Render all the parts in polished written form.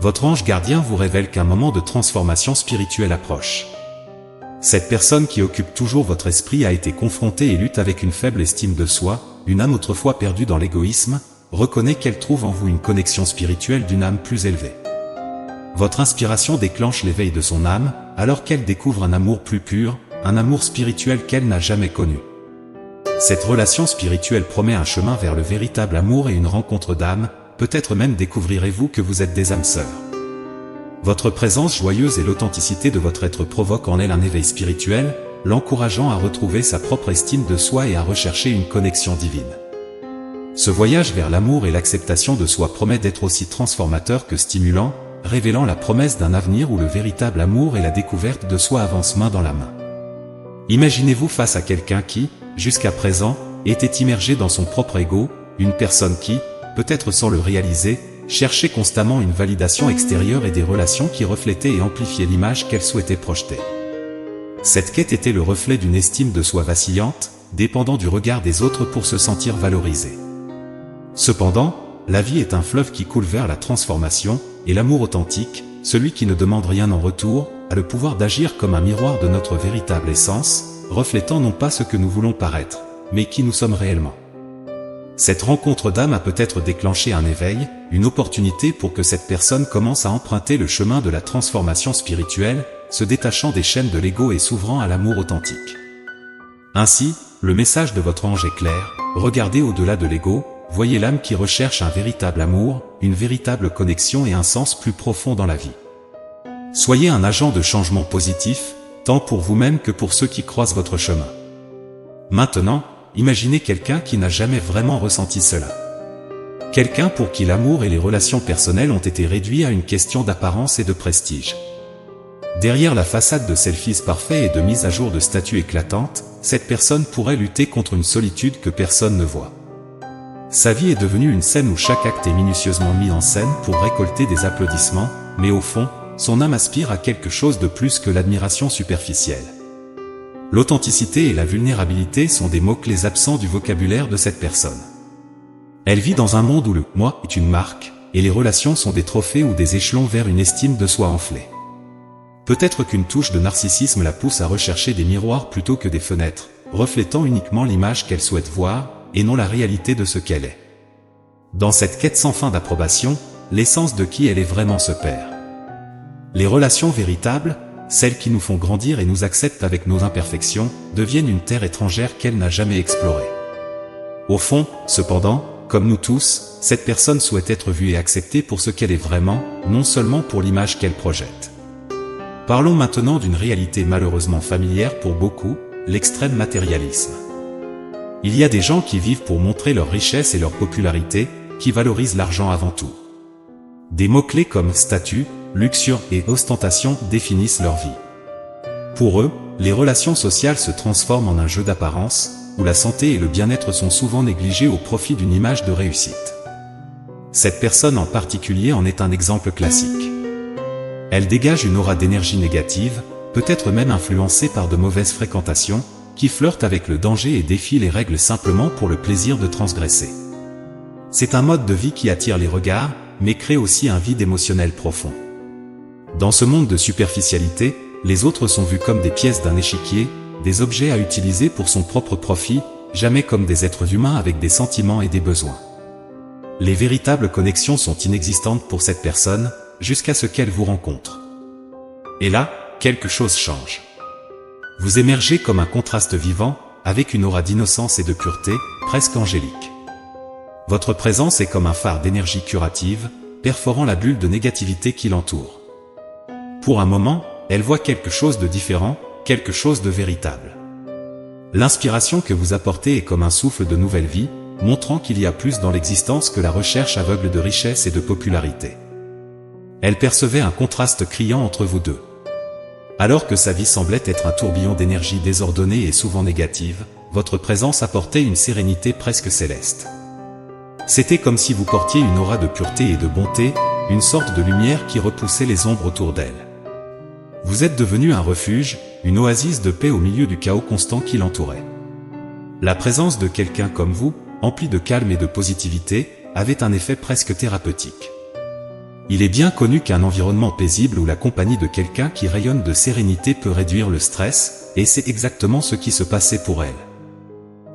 Votre ange gardien vous révèle qu'un moment de transformation spirituelle approche. Cette personne qui occupe toujours votre esprit a été confrontée et lutte avec une faible estime de soi, une âme autrefois perdue dans l'égoïsme, reconnaît qu'elle trouve en vous une connexion spirituelle d'une âme plus élevée. Votre inspiration déclenche l'éveil de son âme, alors qu'elle découvre un amour plus pur, un amour spirituel qu'elle n'a jamais connu. Cette relation spirituelle promet un chemin vers le véritable amour et une rencontre d'âmes, peut-être même découvrirez-vous que vous êtes des âmes sœurs. Votre présence joyeuse et l'authenticité de votre être provoquent en elle un éveil spirituel, l'encourageant à retrouver sa propre estime de soi et à rechercher une connexion divine. Ce voyage vers l'amour et l'acceptation de soi promet d'être aussi transformateur que stimulant, révélant la promesse d'un avenir où le véritable amour et la découverte de soi avancent main dans la main. Imaginez-vous face à quelqu'un qui, jusqu'à présent, était immergé dans son propre ego, une personne qui, peut-être sans le réaliser, cherchait constamment une validation extérieure et des relations qui reflétaient et amplifiaient l'image qu'elle souhaitait projeter. Cette quête était le reflet d'une estime de soi vacillante, dépendant du regard des autres pour se sentir valorisée. Cependant, la vie est un fleuve qui coule vers la transformation, et l'amour authentique, celui qui ne demande rien en retour, a le pouvoir d'agir comme un miroir de notre véritable essence, reflétant non pas ce que nous voulons paraître, mais qui nous sommes réellement. Cette rencontre d'âme a peut-être déclenché un éveil, une opportunité pour que cette personne commence à emprunter le chemin de la transformation spirituelle, se détachant des chaînes de l'ego et s'ouvrant à l'amour authentique. Ainsi, le message de votre ange est clair, regardez au-delà de l'ego, voyez l'âme qui recherche un véritable amour, une véritable connexion et un sens plus profond dans la vie. Soyez un agent de changement positif, tant pour vous-même que pour ceux qui croisent votre chemin. Maintenant, imaginez quelqu'un qui n'a jamais vraiment ressenti cela. Quelqu'un pour qui l'amour et les relations personnelles ont été réduits à une question d'apparence et de prestige. Derrière la façade de selfies parfaits et de mise à jour de statues éclatantes, cette personne pourrait lutter contre une solitude que personne ne voit. Sa vie est devenue une scène où chaque acte est minutieusement mis en scène pour récolter des applaudissements, mais au fond, son âme aspire à quelque chose de plus que l'admiration superficielle. L'authenticité et la vulnérabilité sont des mots-clés absents du vocabulaire de cette personne. Elle vit dans un monde où le « moi » est une marque, et les relations sont des trophées ou des échelons vers une estime de soi enflée. Peut-être qu'une touche de narcissisme la pousse à rechercher des miroirs plutôt que des fenêtres, reflétant uniquement l'image qu'elle souhaite voir, et non la réalité de ce qu'elle est. Dans cette quête sans fin d'approbation, l'essence de qui elle est vraiment se perd. Les relations véritables, celles qui nous font grandir et nous acceptent avec nos imperfections, deviennent une terre étrangère qu'elle n'a jamais explorée. Au fond, cependant, comme nous tous, cette personne souhaite être vue et acceptée pour ce qu'elle est vraiment, non seulement pour l'image qu'elle projette. Parlons maintenant d'une réalité malheureusement familière pour beaucoup, l'extrême matérialisme. Il y a des gens qui vivent pour montrer leur richesse et leur popularité, qui valorisent l'argent avant tout. Des mots-clés comme statut, luxure et ostentation définissent leur vie. Pour eux, les relations sociales se transforment en un jeu d'apparence, où la santé et le bien-être sont souvent négligés au profit d'une image de réussite. Cette personne en particulier en est un exemple classique. Elle dégage une aura d'énergie négative, peut-être même influencée par de mauvaises fréquentations, qui flirtent avec le danger et défient les règles simplement pour le plaisir de transgresser. C'est un mode de vie qui attire les regards, mais crée aussi un vide émotionnel profond. Dans ce monde de superficialité, les autres sont vus comme des pièces d'un échiquier, des objets à utiliser pour son propre profit, jamais comme des êtres humains avec des sentiments et des besoins. Les véritables connexions sont inexistantes pour cette personne, jusqu'à ce qu'elle vous rencontre. Et là, quelque chose change. Vous émergez comme un contraste vivant, avec une aura d'innocence et de pureté, presque angélique. Votre présence est comme un phare d'énergie curative, perforant la bulle de négativité qui l'entoure. Pour un moment, elle voit quelque chose de différent, quelque chose de véritable. L'inspiration que vous apportez est comme un souffle de nouvelle vie, montrant qu'il y a plus dans l'existence que la recherche aveugle de richesse et de popularité. Elle percevait un contraste criant entre vous deux. Alors que sa vie semblait être un tourbillon d'énergie désordonnée et souvent négative, votre présence apportait une sérénité presque céleste. C'était comme si vous portiez une aura de pureté et de bonté, une sorte de lumière qui repoussait les ombres autour d'elle. Vous êtes devenu un refuge, une oasis de paix au milieu du chaos constant qui l'entourait. La présence de quelqu'un comme vous, empli de calme et de positivité, avait un effet presque thérapeutique. Il est bien connu qu'un environnement paisible ou la compagnie de quelqu'un qui rayonne de sérénité peut réduire le stress, et c'est exactement ce qui se passait pour elle.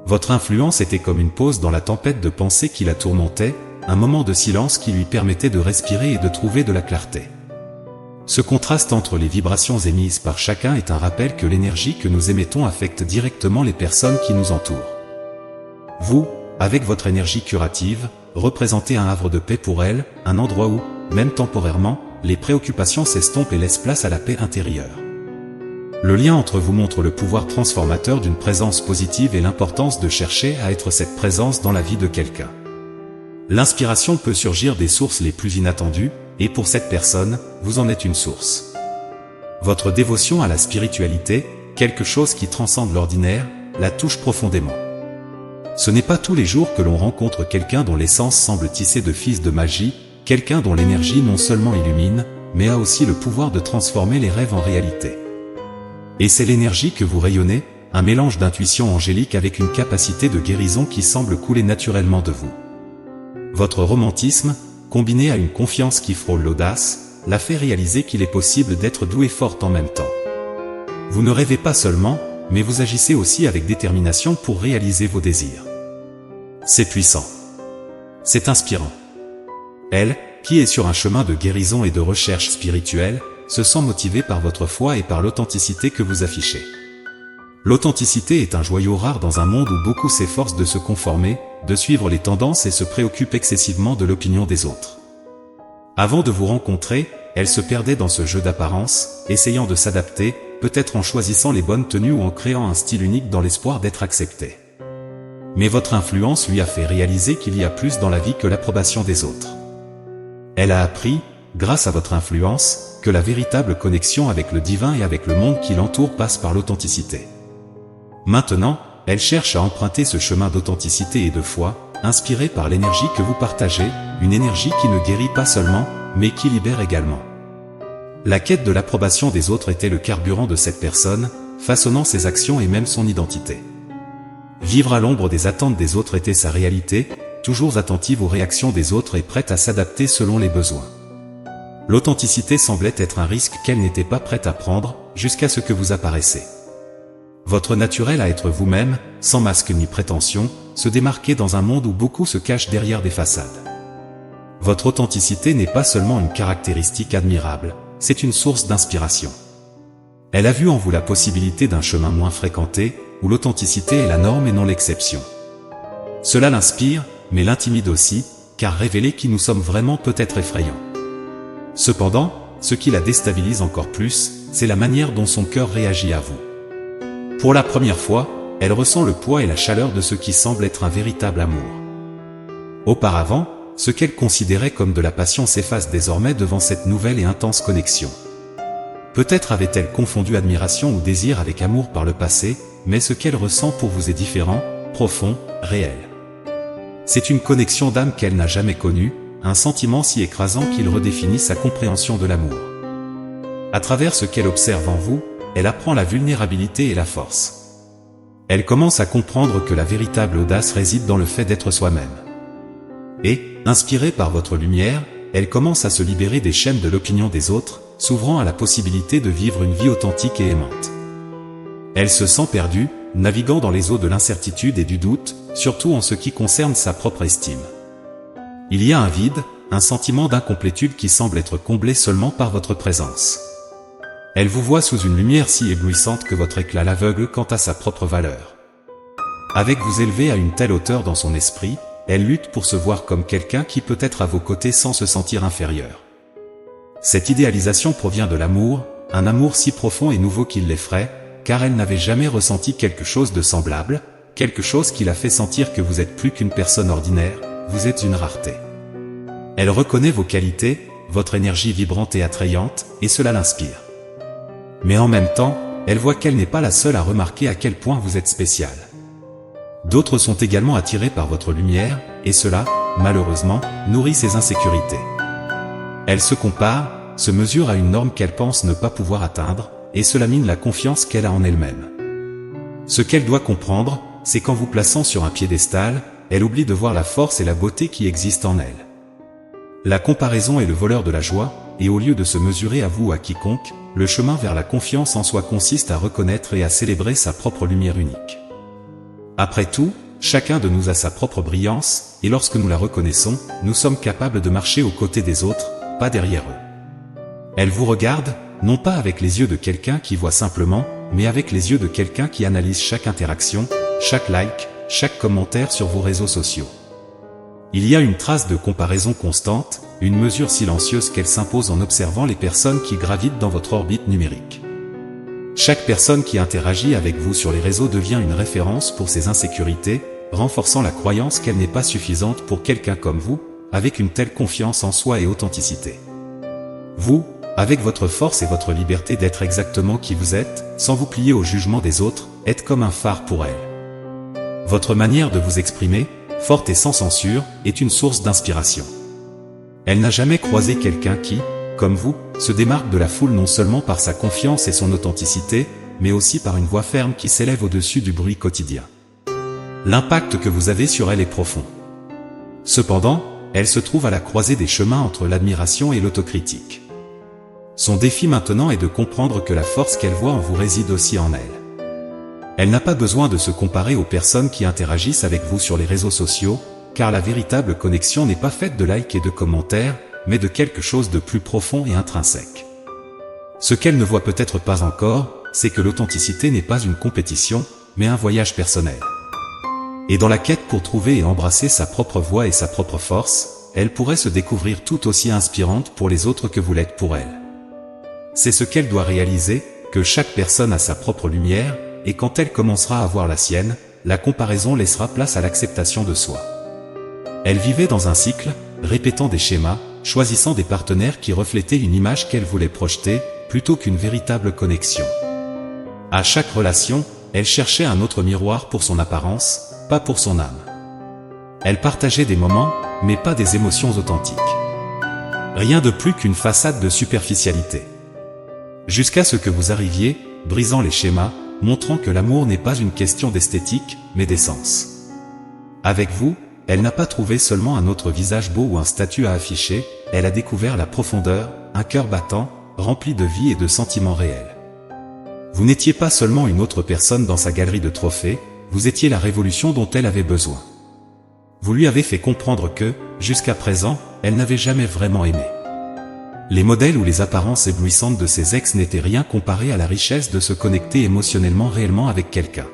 Votre influence était comme une pause dans la tempête de pensée qui la tourmentait, un moment de silence qui lui permettait de respirer et de trouver de la clarté. Ce contraste entre les vibrations émises par chacun est un rappel que l'énergie que nous émettons affecte directement les personnes qui nous entourent. Vous, avec votre énergie curative, représentez un havre de paix pour elles, un endroit où, même temporairement, les préoccupations s'estompent et laissent place à la paix intérieure. Le lien entre vous montre le pouvoir transformateur d'une présence positive et l'importance de chercher à être cette présence dans la vie de quelqu'un. L'inspiration peut surgir des sources les plus inattendues, et pour cette personne, vous en êtes une source. Votre dévotion à la spiritualité, quelque chose qui transcende l'ordinaire, la touche profondément. Ce n'est pas tous les jours que l'on rencontre quelqu'un dont l'essence semble tissée de fils de magie, quelqu'un dont l'énergie non seulement illumine, mais a aussi le pouvoir de transformer les rêves en réalité. Et c'est l'énergie que vous rayonnez, un mélange d'intuition angélique avec une capacité de guérison qui semble couler naturellement de vous. Votre romantisme, combiné à une confiance qui frôle l'audace, l'a fait réaliser qu'il est possible d'être doux et forte en même temps. Vous ne rêvez pas seulement, mais vous agissez aussi avec détermination pour réaliser vos désirs. C'est puissant. C'est inspirant. Elle, qui est sur un chemin de guérison et de recherche spirituelle, se sent motivée par votre foi et par l'authenticité que vous affichez. L'authenticité est un joyau rare dans un monde où beaucoup s'efforcent de se conformer, de suivre les tendances et se préoccupent excessivement de l'opinion des autres. Avant de vous rencontrer, elle se perdait dans ce jeu d'apparence, essayant de s'adapter, peut-être en choisissant les bonnes tenues ou en créant un style unique dans l'espoir d'être acceptée. Mais votre influence lui a fait réaliser qu'il y a plus dans la vie que l'approbation des autres. Elle a appris, grâce à votre influence, que la véritable connexion avec le divin et avec le monde qui l'entoure passe par l'authenticité. Maintenant, elle cherche à emprunter ce chemin d'authenticité et de foi, inspiré par l'énergie que vous partagez, une énergie qui ne guérit pas seulement, mais qui libère également. La quête de l'approbation des autres était le carburant de cette personne, façonnant ses actions et même son identité. Vivre à l'ombre des attentes des autres était sa réalité, toujours attentive aux réactions des autres et prête à s'adapter selon les besoins. L'authenticité semblait être un risque qu'elle n'était pas prête à prendre, jusqu'à ce que vous apparaissiez. Votre naturel à être vous-même, sans masque ni prétention, se démarquait dans un monde où beaucoup se cachent derrière des façades. Votre authenticité n'est pas seulement une caractéristique admirable, c'est une source d'inspiration. Elle a vu en vous la possibilité d'un chemin moins fréquenté, où l'authenticité est la norme et non l'exception. Cela l'inspire, mais l'intimide aussi, car révéler qui nous sommes vraiment peut être effrayant. Cependant, ce qui la déstabilise encore plus, c'est la manière dont son cœur réagit à vous. Pour la première fois, elle ressent le poids et la chaleur de ce qui semble être un véritable amour. Auparavant, ce qu'elle considérait comme de la passion s'efface désormais devant cette nouvelle et intense connexion. Peut-être avait-elle confondu admiration ou désir avec amour par le passé, mais ce qu'elle ressent pour vous est différent, profond, réel. C'est une connexion d'âme qu'elle n'a jamais connue, un sentiment si écrasant qu'il redéfinit sa compréhension de l'amour. À travers ce qu'elle observe en vous, elle apprend la vulnérabilité et la force. Elle commence à comprendre que la véritable audace réside dans le fait d'être soi-même. Et, inspirée par votre lumière, elle commence à se libérer des chaînes de l'opinion des autres, s'ouvrant à la possibilité de vivre une vie authentique et aimante. Elle se sent perdue, naviguant dans les eaux de l'incertitude et du doute, surtout en ce qui concerne sa propre estime. Il y a un vide, un sentiment d'incomplétude qui semble être comblé seulement par votre présence. Elle vous voit sous une lumière si éblouissante que votre éclat l'aveugle quant à sa propre valeur. Avec vous élevé à une telle hauteur dans son esprit, elle lutte pour se voir comme quelqu'un qui peut être à vos côtés sans se sentir inférieur. Cette idéalisation provient de l'amour, un amour si profond et nouveau qu'il l'effraie, car elle n'avait jamais ressenti quelque chose de semblable, quelque chose qui la fait sentir que vous êtes plus qu'une personne ordinaire, vous êtes une rareté. Elle reconnaît vos qualités, votre énergie vibrante et attrayante, et cela l'inspire. Mais en même temps, elle voit qu'elle n'est pas la seule à remarquer à quel point vous êtes spécial. D'autres sont également attirés par votre lumière, et cela, malheureusement, nourrit ses insécurités. Elle se compare, se mesure à une norme qu'elle pense ne pas pouvoir atteindre, et cela mine la confiance qu'elle a en elle-même. Ce qu'elle doit comprendre, c'est qu'en vous plaçant sur un piédestal, elle oublie de voir la force et la beauté qui existent en elle. La comparaison est le voleur de la joie, et au lieu de se mesurer à vous ou à quiconque, le chemin vers la confiance en soi consiste à reconnaître et à célébrer sa propre lumière unique. Après tout, chacun de nous a sa propre brillance, et lorsque nous la reconnaissons, nous sommes capables de marcher aux côtés des autres, pas derrière eux. Elle vous regarde, non pas avec les yeux de quelqu'un qui voit simplement, mais avec les yeux de quelqu'un qui analyse chaque interaction, chaque like, chaque commentaire sur vos réseaux sociaux. Il y a une trace de comparaison constante, une mesure silencieuse qu'elle s'impose en observant les personnes qui gravitent dans votre orbite numérique. Chaque personne qui interagit avec vous sur les réseaux devient une référence pour ses insécurités, renforçant la croyance qu'elle n'est pas suffisante pour quelqu'un comme vous, avec une telle confiance en soi et authenticité. Vous, avec votre force et votre liberté d'être exactement qui vous êtes, sans vous plier au jugement des autres, êtes comme un phare pour elle. Votre manière de vous exprimer, forte et sans censure, est une source d'inspiration. Elle n'a jamais croisé quelqu'un qui, comme vous, se démarque de la foule non seulement par sa confiance et son authenticité, mais aussi par une voix ferme qui s'élève au-dessus du bruit quotidien. L'impact que vous avez sur elle est profond. Cependant, elle se trouve à la croisée des chemins entre l'admiration et l'autocritique. Son défi maintenant est de comprendre que la force qu'elle voit en vous réside aussi en elle. Elle n'a pas besoin de se comparer aux personnes qui interagissent avec vous sur les réseaux sociaux, car la véritable connexion n'est pas faite de likes et de commentaires, mais de quelque chose de plus profond et intrinsèque. Ce qu'elle ne voit peut-être pas encore, c'est que l'authenticité n'est pas une compétition, mais un voyage personnel. Et dans la quête pour trouver et embrasser sa propre voix et sa propre force, elle pourrait se découvrir tout aussi inspirante pour les autres que vous l'êtes pour elle. C'est ce qu'elle doit réaliser, que chaque personne a sa propre lumière, et quand elle commencera à voir la sienne, la comparaison laissera place à l'acceptation de soi. Elle vivait dans un cycle, répétant des schémas, choisissant des partenaires qui reflétaient une image qu'elle voulait projeter, plutôt qu'une véritable connexion. À chaque relation, elle cherchait un autre miroir pour son apparence, pas pour son âme. Elle partageait des moments, mais pas des émotions authentiques. Rien de plus qu'une façade de superficialité. Jusqu'à ce que vous arriviez, brisant les schémas, montrant que l'amour n'est pas une question d'esthétique, mais d'essence. Avec vous, elle n'a pas trouvé seulement un autre visage beau ou un statut à afficher, elle a découvert la profondeur, un cœur battant, rempli de vie et de sentiments réels. Vous n'étiez pas seulement une autre personne dans sa galerie de trophées, vous étiez la révolution dont elle avait besoin. Vous lui avez fait comprendre que, jusqu'à présent, elle n'avait jamais vraiment aimé. Les modèles ou les apparences éblouissantes de ses ex n'étaient rien comparé à la richesse de se connecter émotionnellement réellement avec quelqu'un.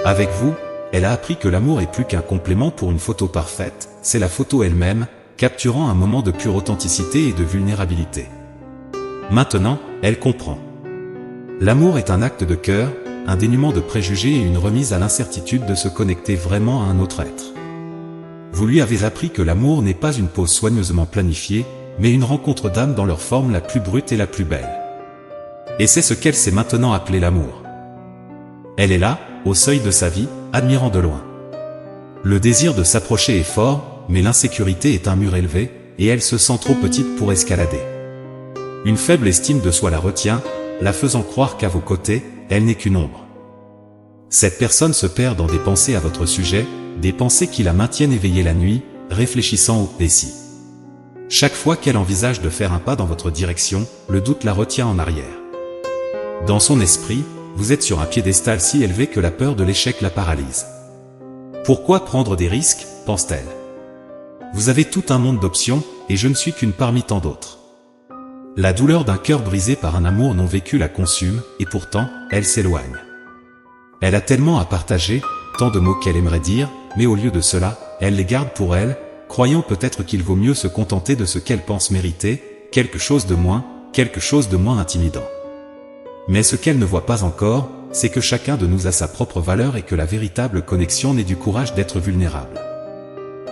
Avec vous, elle a appris que l'amour est plus qu'un complément pour une photo parfaite, c'est la photo elle-même, capturant un moment de pure authenticité et de vulnérabilité. Maintenant, elle comprend. L'amour est un acte de cœur, un dénuement de préjugés et une remise à l'incertitude de se connecter vraiment à un autre être. Vous lui avez appris que l'amour n'est pas une pause soigneusement planifiée, mais une rencontre d'âmes dans leur forme la plus brute et la plus belle. Et c'est ce qu'elle sait maintenant appeler l'amour. Elle est là, au seuil de sa vie, admirant de loin. Le désir de s'approcher est fort, mais l'insécurité est un mur élevé, et elle se sent trop petite pour escalader. Une faible estime de soi la retient, la faisant croire qu'à vos côtés, elle n'est qu'une ombre. Cette personne se perd dans des pensées à votre sujet, des pensées qui la maintiennent éveillée la nuit, réfléchissant au récit. Chaque fois qu'elle envisage de faire un pas dans votre direction, le doute la retient en arrière. Dans son esprit, vous êtes sur un piédestal si élevé que la peur de l'échec la paralyse. Pourquoi prendre des risques, pense-t-elle. Vous avez tout un monde d'options, et je ne suis qu'une parmi tant d'autres. La douleur d'un cœur brisé par un amour non vécu la consume, et pourtant, elle s'éloigne. Elle a tellement à partager, tant de mots qu'elle aimerait dire, mais au lieu de cela, elle les garde pour elle, croyant peut-être qu'il vaut mieux se contenter de ce qu'elle pense mériter, quelque chose de moins intimidant. Mais ce qu'elle ne voit pas encore, c'est que chacun de nous a sa propre valeur et que la véritable connexion naît du courage d'être vulnérable.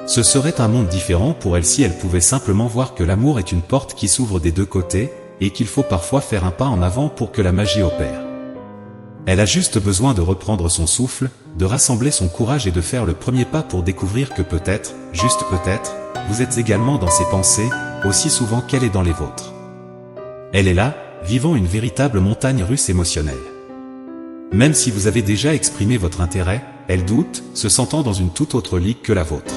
Ce serait un monde différent pour elle si elle pouvait simplement voir que l'amour est une porte qui s'ouvre des deux côtés, et qu'il faut parfois faire un pas en avant pour que la magie opère. Elle a juste besoin de reprendre son souffle, de rassembler son courage et de faire le premier pas pour découvrir que peut-être, juste peut-être, vous êtes également dans ses pensées, aussi souvent qu'elle est dans les vôtres. Elle est là, vivant une véritable montagne russe émotionnelle. Même si vous avez déjà exprimé votre intérêt, elle doute, se sentant dans une toute autre ligue que la vôtre.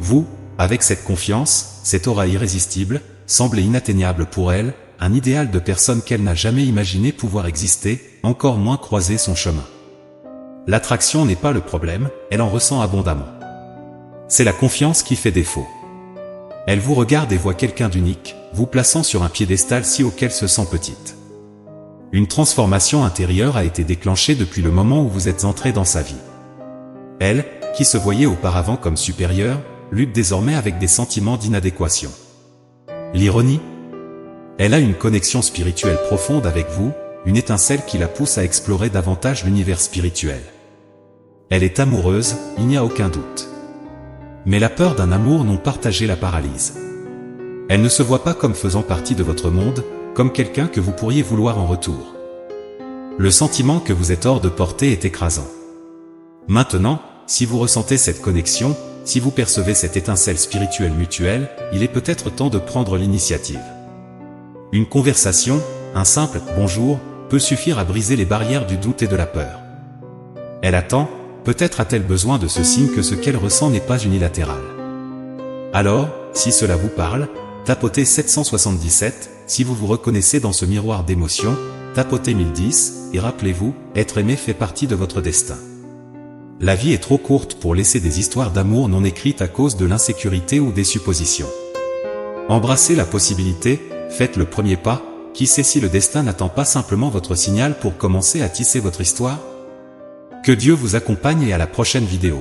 Vous, Avec cette confiance, cette aura irrésistible, semblait inatteignable pour elle, un idéal de personne qu'elle n'a jamais imaginé pouvoir exister, encore moins croiser son chemin. L'attraction n'est pas le problème, elle en ressent abondamment. C'est la confiance qui fait défaut. Elle vous regarde et voit quelqu'un d'unique, vous plaçant sur un piédestal si haut qu'elle se sent petite. Une transformation intérieure a été déclenchée depuis le moment où vous êtes entré dans sa vie. Elle, qui se voyait auparavant comme supérieure, lutte désormais avec des sentiments d'inadéquation. L'ironie ? Elle a une connexion spirituelle profonde avec vous, une étincelle qui la pousse à explorer davantage l'univers spirituel. Elle est amoureuse, il n'y a aucun doute. Mais la peur d'un amour non partagé la paralyse. Elle ne se voit pas comme faisant partie de votre monde, comme quelqu'un que vous pourriez vouloir en retour. Le sentiment que vous êtes hors de portée est écrasant. Maintenant, si vous ressentez cette connexion, si vous percevez cette étincelle spirituelle mutuelle, il est peut-être temps de prendre l'initiative. Une conversation, un simple « bonjour » peut suffire à briser les barrières du doute et de la peur. Elle attend, peut-être a-t-elle besoin de ce signe que ce qu'elle ressent n'est pas unilatéral. Alors, si cela vous parle, tapotez 777, si vous vous reconnaissez dans ce miroir d'émotions, tapotez 1010, et rappelez-vous, être aimé fait partie de votre destin. La vie est trop courte pour laisser des histoires d'amour non écrites à cause de l'insécurité ou des suppositions. Embrassez la possibilité, faites le premier pas, qui sait si le destin n'attend pas simplement votre signal pour commencer à tisser votre histoire ? Que Dieu vous accompagne et à la prochaine vidéo.